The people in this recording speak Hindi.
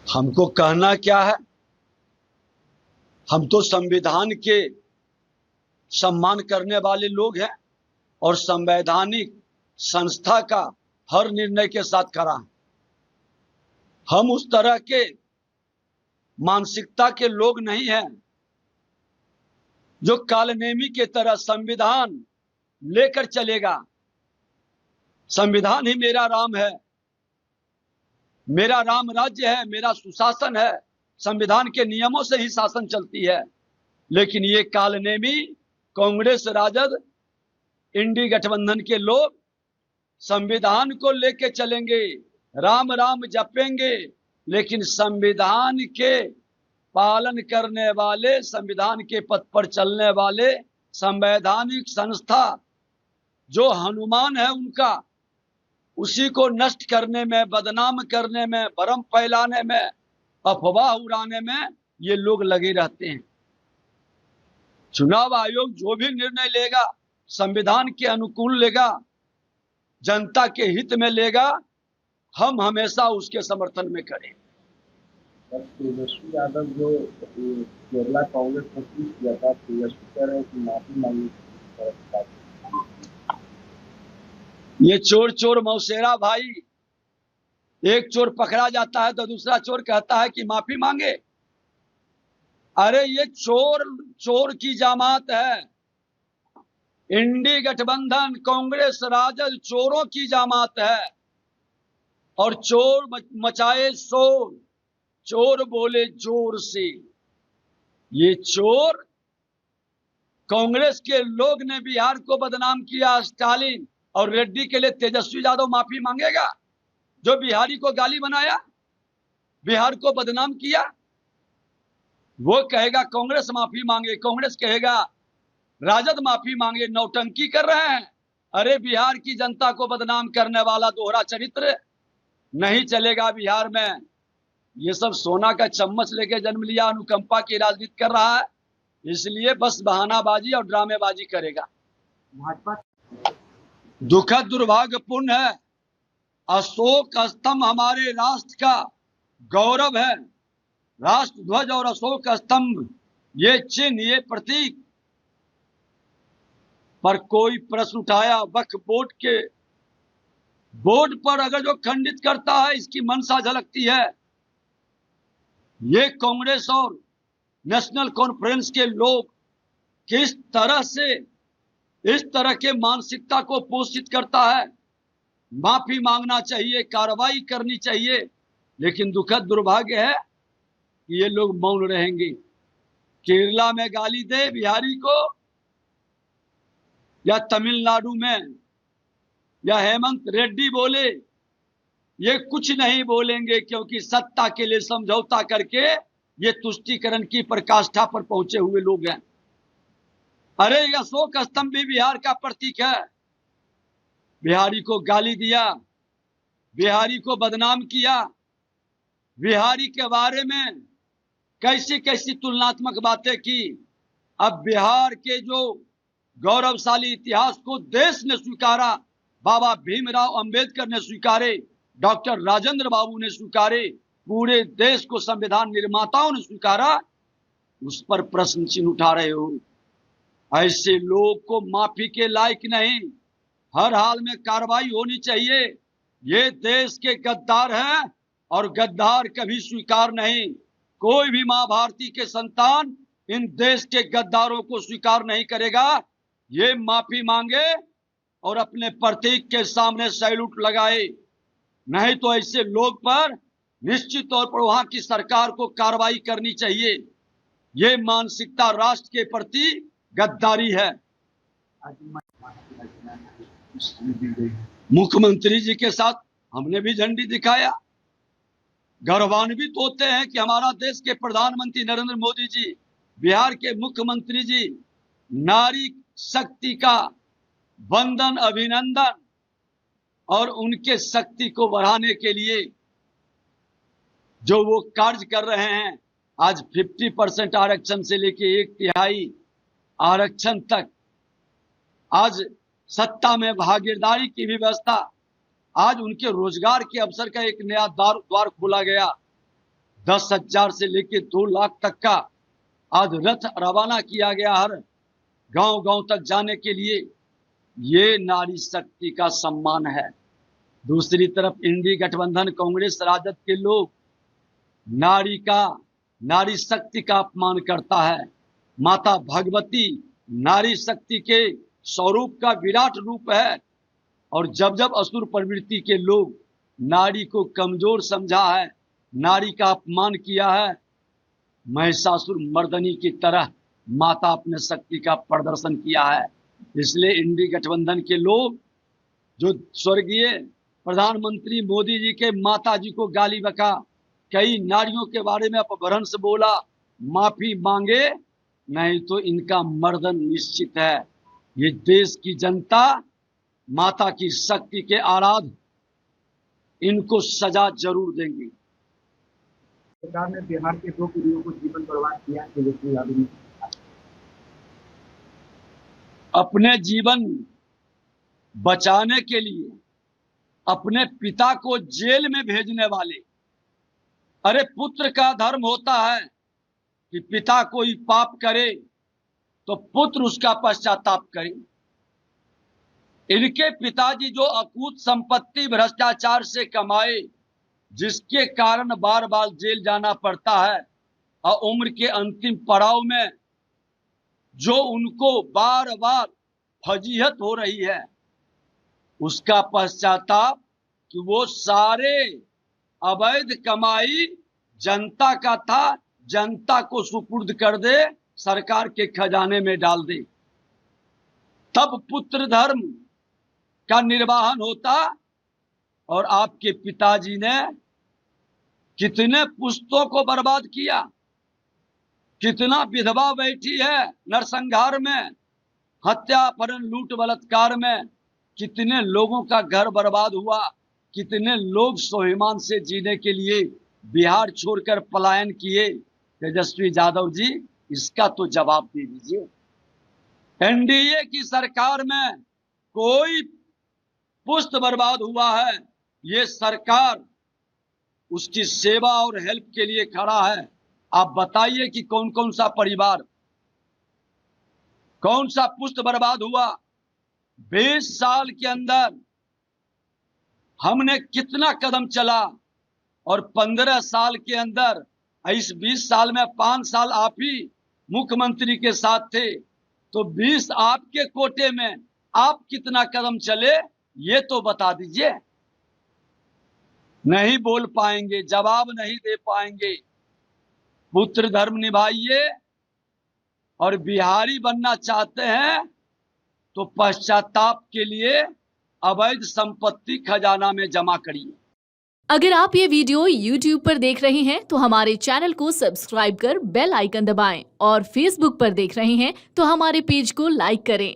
हमको कहना क्या है। हम तो संविधान के सम्मान करने वाले लोग हैं और संवैधानिक संस्था का हर निर्णय के साथ खड़ा हैं। हम उस तरह के मानसिकता के लोग नहीं हैं जो कालनेमी के तरह संविधान लेकर चलेगा। संविधान ही मेरा राम है, मेरा राम राज्य है, मेरा सुशासन है। संविधान के नियमों से ही शासन चलती है। लेकिन ये कालनेमी कांग्रेस राजद इंडी गठबंधन के लोग संविधान को लेके चलेंगे, राम राम जपेंगे, लेकिन संविधान के पालन करने वाले, संविधान के पथ पर चलने वाले संवैधानिक संस्था जो हनुमान है उनका, उसी को नष्ट करने में, बदनाम करने में, भ्रम फैलाने में, अफवाह उड़ाने में ये लोग लगे रहते हैं। चुनाव आयोग जो भी निर्णय लेगा संविधान के अनुकूल लेगा, जनता के हित में लेगा। हम हमेशा उसके समर्थन में खड़े। तेजस्वी यादव जो केरला कांग्रेस ने ट्वीट किया था, तेजस्वी कह रहे हैं कि माफी मांगनी। ये चोर चोर मौसेरा भाई, एक चोर पकड़ा जाता है तो दूसरा चोर कहता है कि माफी मांगे। अरे ये चोर चोर की जमात है। इंडी गठबंधन कांग्रेस राजद चोरों की जमात है और चोर मचाए शोर, चोर बोले जोर से। ये चोर कांग्रेस के लोग ने बिहार को बदनाम किया। स्टालिन और रेड्डी के लिए तेजस्वी यादव माफी मांगेगा? जो बिहारी को गाली बनाया, बिहार को बदनाम किया, वो कहेगा कांग्रेस माफी मांगे, कांग्रेस कहेगा राजद माफी मांगे। नौटंकी कर रहे हैं। अरे बिहार की जनता को बदनाम करने वाला दोहरा चरित्र नहीं चलेगा बिहार में। ये सब सोना का चम्मच लेके जन्म लिया, अनुकंपा की राजनीति कर रहा है, इसलिए बस बहानाबाजी और ड्रामेबाजी करेगा। दुखद दुर्भाग्यपूर्ण है। अशोक स्तंभ हमारे राष्ट्र का गौरव है। राष्ट्र ध्वज और अशोक स्तंभ, ये चिन्ह, ये प्रतीक पर कोई प्रश्न उठाया। वक्फ बोर्ड के बोर्ड पर अगर जो खंडित करता है, इसकी मंशा झलकती है। ये कांग्रेस और नेशनल कॉन्फ्रेंस के लोग किस तरह से इस तरह के मानसिकता को पोषित करता है। माफी मांगना चाहिए, कार्रवाई करनी चाहिए, लेकिन दुखद दुर्भाग्य है कि ये लोग मौन रहेंगे। केरला में गाली दे बिहारी को, या तमिलनाडु में या हेमंत रेड्डी बोले, ये कुछ नहीं बोलेंगे, क्योंकि सत्ता के लिए समझौता करके ये तुष्टीकरण की पराकाष्ठा पर पहुंचे हुए लोग हैं। अरे अशोक स्तंभ भी बिहार का प्रतीक है। बिहारी को गाली दिया, बिहारी को बदनाम किया, बिहारी के बारे में कैसी कैसी तुलनात्मक बातें की। अब बिहार के जो गौरवशाली इतिहास को देश ने स्वीकारा, बाबा भीमराव अंबेडकर ने स्वीकारे, डॉक्टर राजेंद्र बाबू ने स्वीकारे, पूरे देश को संविधान निर्माताओं ने स्वीकारा, उस पर प्रश्न चिन्ह उठा रहे हो। ऐसे लोग को माफी के लायक नहीं, हर हाल में कार्रवाई होनी चाहिए। ये देश के गद्दार हैं और गद्दार कभी स्वीकार नहीं। कोई भी मां भारती के संतान इन देश के गद्दारों को स्वीकार नहीं करेगा। ये माफी मांगे और अपने प्रतीक के सामने सैल्यूट लगाए, नहीं तो ऐसे लोग पर निश्चित तौर पर वहां की सरकार को कार्रवाई करनी चाहिए। ये मानसिकता राष्ट्र के प्रति गद्दारी है। मुख्यमंत्री जी के साथ हमने भी झंडी दिखाया। गौरवान्वित होते हैं कि हमारा देश के प्रधानमंत्री नरेंद्र मोदी जी, बिहार के मुख्यमंत्री जी नारी शक्ति का वंदन, अभिनंदन, और उनके शक्ति को बढ़ाने के लिए जो वो कार्य कर रहे हैं, आज 50% आरक्षण से लेके 1/3 आरक्षण तक, आज सत्ता में भागीदारी की व्यवस्था, आज उनके रोजगार के अवसर का एक नया द्वार खोला गया। 10,000 से लेकर 2 लाख तक का आज रथ रवाना किया गया हर गांव गांव तक जाने के लिए। ये नारी शक्ति का सम्मान है। दूसरी तरफ इंडी गठबंधन कांग्रेस राजद के लोग नारी शक्ति का अपमान करता है। माता भगवती नारी शक्ति के स्वरूप का विराट रूप है। और जब जब असुर प्रवृत्ति के लोग नारी को कमजोर समझा है, नारी का अपमान किया है, महिषासुर मर्दनी की तरह माता अपने शक्ति का प्रदर्शन किया है। इसलिए इंडी गठबंधन के लोग जो स्वर्गीय प्रधानमंत्री मोदी जी के माता जी को गाली बका, कई नारियों के बारे में अपभ्रंश बोला, माफी मांगे, नहीं तो इनका मर्दन निश्चित है। ये देश की जनता माता की शक्ति के आराध इनको सजा जरूर देंगी। सरकार ने बिहार के 2 पीढ़ियों को जीवन बर्बाद किया। तेजस्वी यादव ने अपने जीवन बचाने के लिए अपने पिता को जेल में भेजने वाले, अरे पुत्र का धर्म होता है कि पिता कोई पाप करे तो पुत्र उसका पश्चाताप करे। इनके पिताजी जो अकूत संपत्ति भ्रष्टाचार से कमाए, जिसके कारण बार बार जेल जाना पड़ता है, और उम्र के अंतिम पड़ाव में जो उनको बार बार फजीहत हो रही है, उसका पश्चाताप कि वो सारे अवैध कमाई जनता का था, जनता को सुपुर्द कर दे, सरकार के खजाने में डाल दे, तब पुत्र धर्म का निर्वाहन होता। और आपके पिताजी ने कितने पुश्तों को बर्बाद किया, कितना विधवा बैठी है नरसंहार में, हत्या अपहरण लूट बलात्कार में, कितने लोगों का घर बर्बाद हुआ, कितने लोग स्वाभिमान से जीने के लिए बिहार छोड़कर पलायन किए। तेजस्वी यादव जी, इसका तो जवाब दे दीजिए। एनडीए की सरकार में कोई पुश्त बर्बाद हुआ है, ये सरकार उसकी सेवा और हेल्प के लिए खड़ा है। आप बताइए कि कौन कौन सा परिवार, कौन सा पुश्त बर्बाद हुआ। 20 साल के अंदर हमने कितना कदम चला, और 15 साल के अंदर, इस 20 साल में 5 साल आप ही मुख्यमंत्री के साथ थे, तो 20 आपके कोटे में आप कितना कदम चले, ये तो बता दीजिए। नहीं बोल पाएंगे, जवाब नहीं दे पाएंगे। पुत्र धर्म निभाइए, और बिहारी बनना चाहते हैं तो पश्चाताप के लिए अवैध संपत्ति खजाना में जमा करिए। अगर आप ये वीडियो YouTube पर देख रहे हैं तो हमारे चैनल को सब्सक्राइब कर बेल आइकन दबाएं, और Facebook पर देख रहे हैं तो हमारे पेज को लाइक करें।